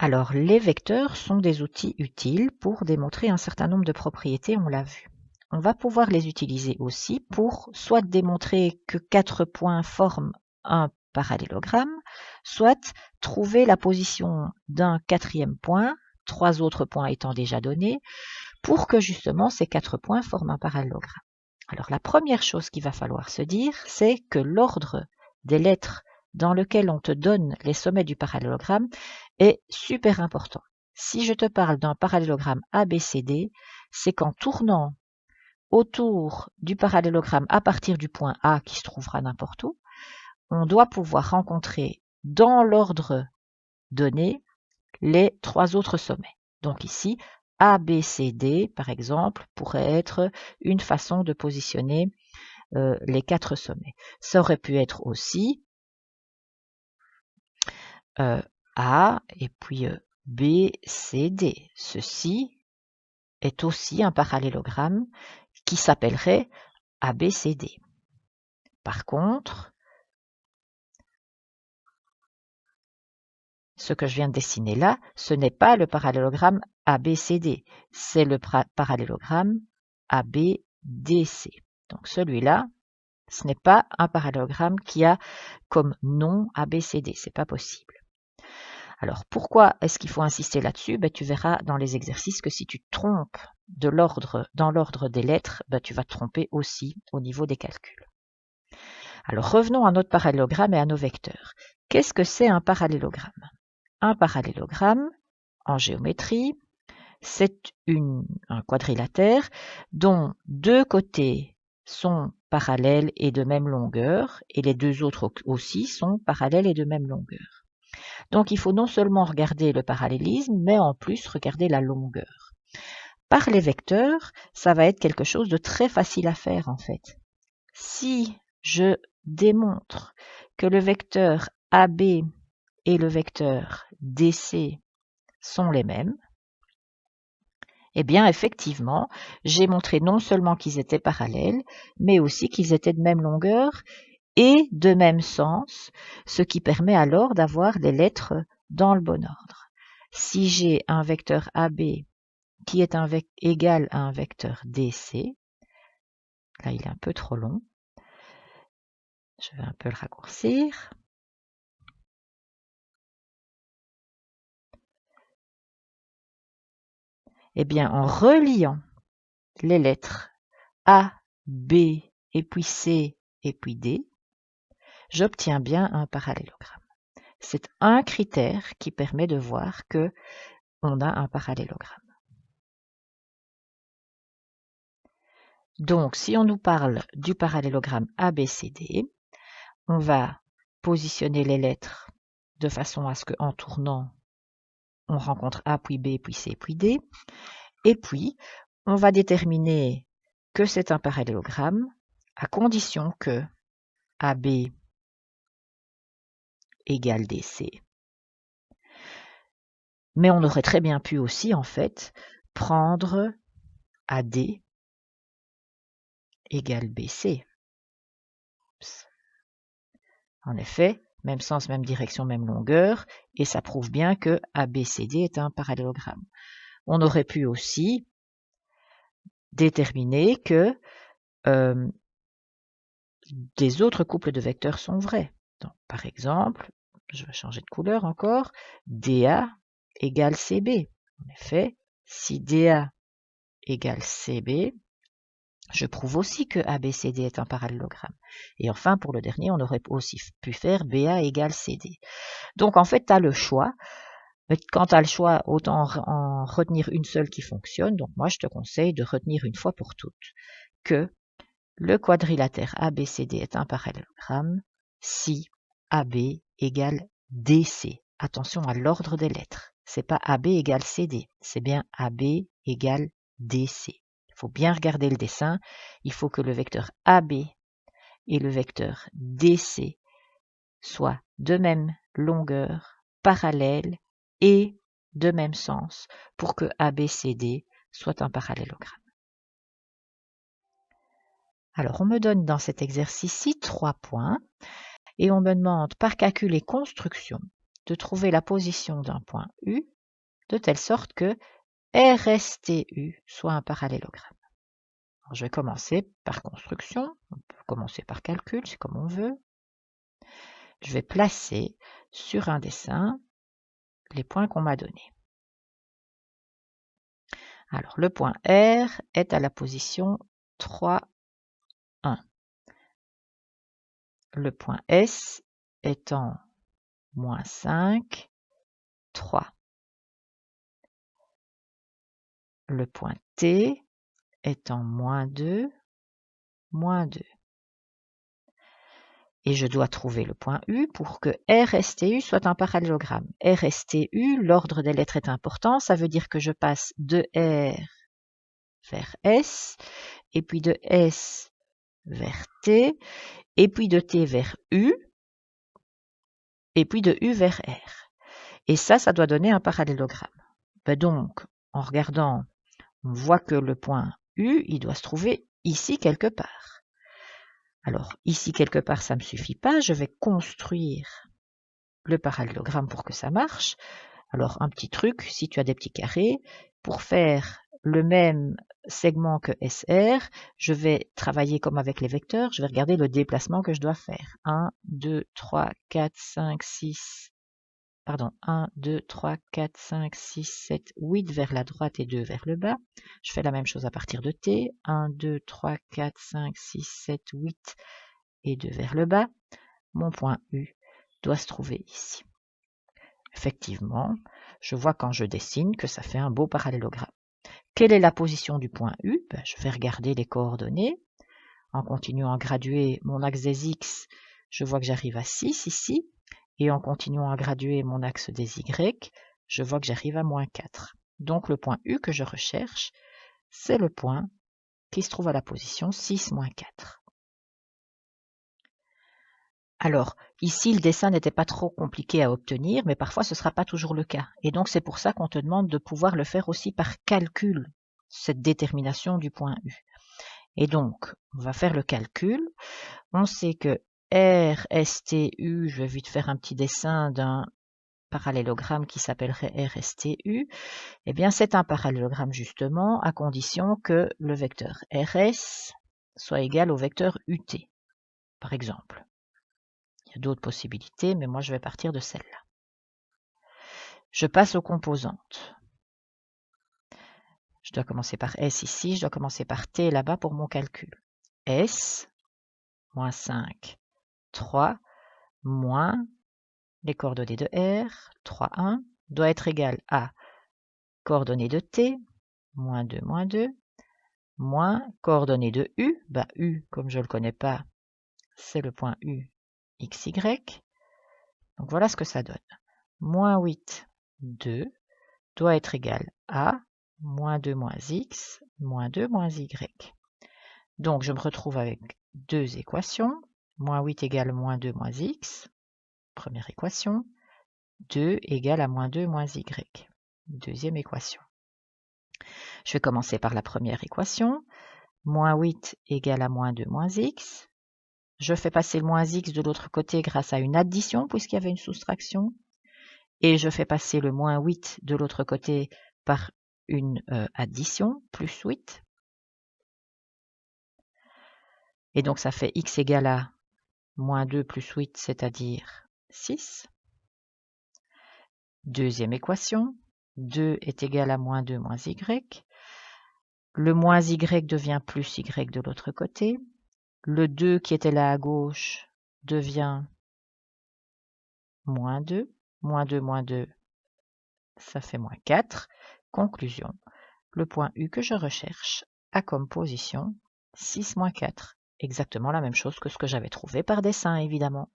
Alors, les vecteurs sont des outils utiles pour démontrer un certain nombre de propriétés, on l'a vu. On va pouvoir les utiliser aussi pour soit démontrer que 4 points forment un parallélogramme, soit trouver la position d'un 4e point, 3 autres points étant déjà donnés, pour que justement ces 4 points forment un parallélogramme. Alors la première chose qu'il va falloir se dire, c'est que l'ordre des lettres dans lequel on te donne les sommets du parallélogramme est super important. Si je te parle d'un parallélogramme ABCD, c'est qu'en tournant autour du parallélogramme à partir du point A qui se trouvera n'importe où, on doit pouvoir rencontrer dans l'ordre donné les 3 autres sommets. Donc ici, ABCD, par exemple, pourrait être une façon de positionner les 4 sommets. Ça aurait pu être aussi A et puis B, C, D. Ceci est aussi un parallélogramme qui s'appellerait ABCD. Par contre, ce que je viens de dessiner là, ce n'est pas le parallélogramme ABCD, c'est le parallélogramme ABDC. Donc celui-là, ce n'est pas un parallélogramme qui a comme nom ABCD, c'est pas possible. Alors pourquoi est-ce qu'il faut insister là-dessus? Tu verras dans les exercices que si tu te trompes dans l'ordre des lettres, tu vas te tromper aussi au niveau des calculs. Alors revenons à notre parallélogramme et à nos vecteurs. Qu'est-ce que c'est un parallélogramme? Un parallélogramme, en géométrie, c'est un quadrilatère dont 2 côtés sont parallèles et de même longueur, et les 2 autres aussi sont parallèles et de même longueur. Donc il faut non seulement regarder le parallélisme, mais en plus regarder la longueur. Par les vecteurs, ça va être quelque chose de très facile à faire en fait. Si je démontre que le vecteur AB et le vecteur DC sont les mêmes, eh bien effectivement, j'ai montré non seulement qu'ils étaient parallèles, mais aussi qu'ils étaient de même longueur et de même sens, ce qui permet alors d'avoir des lettres dans le bon ordre. Si j'ai un vecteur AB qui est égal à un vecteur DC, là il est un peu trop long, je vais un peu le raccourcir. Eh bien, en reliant les lettres A, B, et puis C, et puis D, j'obtiens bien un parallélogramme. C'est un critère qui permet de voir que on a un parallélogramme. Donc, si on nous parle du parallélogramme ABCD, on va positionner les lettres de façon à ce qu'en tournant, on rencontre A, puis B, puis C, puis D. Et puis, on va déterminer que c'est un parallélogramme à condition que AB égale DC. Mais on aurait très bien pu aussi, en fait, prendre AD égale BC. En effet, même sens, même direction, même longueur, et ça prouve bien que ABCD est un parallélogramme. On aurait pu aussi déterminer que des autres couples de vecteurs sont vrais. Donc, par exemple, je vais changer de couleur encore, DA égale CB. En effet, si DA égale CB, je prouve aussi que ABCD est un parallélogramme. Et enfin, pour le dernier, on aurait aussi pu faire BA égale CD. Donc, en fait, tu as le choix. Mais quand tu as le choix, autant en retenir une seule qui fonctionne. Donc, moi, je te conseille de retenir une fois pour toutes que le quadrilatère ABCD est un parallélogramme si AB égale DC. Attention à l'ordre des lettres. C'est pas AB égale CD, c'est bien AB égale DC. Il faut bien regarder le dessin. Il faut que le vecteur AB et le vecteur DC soient de même longueur, parallèles et de même sens pour que ABCD soit un parallélogramme. Alors, on me donne dans cet exercice-ci 3 points et on me demande par calcul et construction de trouver la position d'un point U de telle sorte que RSTU soit un parallélogramme. Alors, je vais commencer par construction, on peut commencer par calcul, c'est comme on veut. Je vais placer sur un dessin les points qu'on m'a donnés. Alors, le point R est à la position 3, 1. Le point S est en moins 5, 3. Le point T est en moins 2, moins 2. Et je dois trouver le point U pour que RSTU soit un parallélogramme. RSTU, l'ordre des lettres est important, ça veut dire que je passe de R vers S, et puis de S vers T, et puis de T vers U, et puis de U vers R. Et ça doit donner un parallélogramme. Donc, en regardant, on voit que le point U, il doit se trouver ici quelque part. Alors, ici quelque part, ça ne me suffit pas, je vais construire le parallélogramme pour que ça marche. Alors, un petit truc, si tu as des petits carrés, pour faire le même segment que SR, je vais travailler comme avec les vecteurs, je vais regarder le déplacement que je dois faire. 1, 2, 3, 4, 5, 6, pardon, 1, 2, 3, 4, 5, 6, 7, 8 vers la droite et 2 vers le bas. Je fais la même chose à partir de T. 1, 2, 3, 4, 5, 6, 7, 8 et 2 vers le bas. Mon point U doit se trouver ici. Effectivement, je vois quand je dessine que ça fait un beau parallélogramme. Quelle est la position du point U? Je vais regarder les coordonnées. En continuant à graduer mon axe des X, je vois que j'arrive à 6 ici. Et en continuant à graduer mon axe des Y, je vois que j'arrive à moins 4. Donc le point U que je recherche, c'est le point qui se trouve à la position 6, moins 4. Alors, ici, le dessin n'était pas trop compliqué à obtenir, mais parfois ce ne sera pas toujours le cas. Et donc, c'est pour ça qu'on te demande de pouvoir le faire aussi par calcul, cette détermination du point U. Et donc, on va faire le calcul. On sait que RSTU, je vais vite faire un petit dessin d'un parallélogramme qui s'appellerait RSTU. Eh bien, c'est un parallélogramme justement à condition que le vecteur RS soit égal au vecteur UT, par exemple. Il y a d'autres possibilités, mais moi je vais partir de celle-là. Je passe aux composantes. Je dois commencer par S ici, je dois commencer par T là-bas pour mon calcul. S, moins 5, 3, moins les coordonnées de R, 3, 1, doit être égal à coordonnées de T, moins 2, moins coordonnées de U, U, comme je ne le connais pas, c'est le point U, XY. Donc voilà ce que ça donne. Moins 8, 2, doit être égal à moins 2 moins x, moins 2 moins y. Donc je me retrouve avec deux équations. Moins 8 égale moins 2 moins x, première équation. 2 égale à moins 2 moins y, deuxième équation. Je vais commencer par la première équation. Moins 8 égale à moins 2 moins x. Je fais passer le moins x de l'autre côté grâce à une addition puisqu'il y avait une soustraction. Et je fais passer le moins 8 de l'autre côté par une addition, plus 8. Et donc ça fait x égale à moins 2 plus 8, c'est-à-dire 6. Deuxième équation, 2 est égal à moins 2 moins y. Le moins y devient plus y de l'autre côté. Le 2 qui était là à gauche devient moins 2. Moins 2 moins 2, ça fait moins 4. Conclusion, le point U que je recherche a comme position 6 moins 4. Exactement la même chose que ce que j'avais trouvé par dessin, évidemment.